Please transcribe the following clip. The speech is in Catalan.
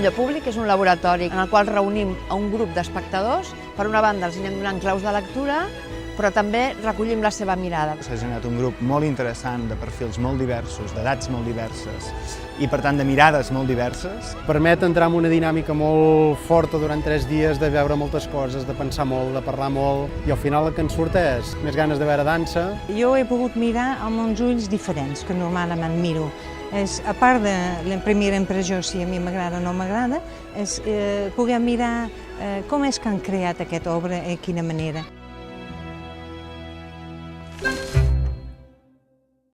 Millor Públic és un laboratori en el qual reunim a un grup d'espectadors. Per una banda els anem donant claus de lectura, però també recollim la seva mirada. S'ha generat un grup molt interessant, de perfils molt diversos, d'edats molt diverses i, per tant, de mirades molt diverses. Permet entrar en una dinàmica molt forta durant 3 dies, de veure moltes coses, de pensar molt, de parlar molt, i al final el que en surt és més ganes de veure dansa. Jo he pogut mirar amb uns ulls diferents que normalment miro. A part de la primera impressió, si a mi m'agrada o no m'agrada, és poder mirar com és que han creat aquesta obra i de quina manera.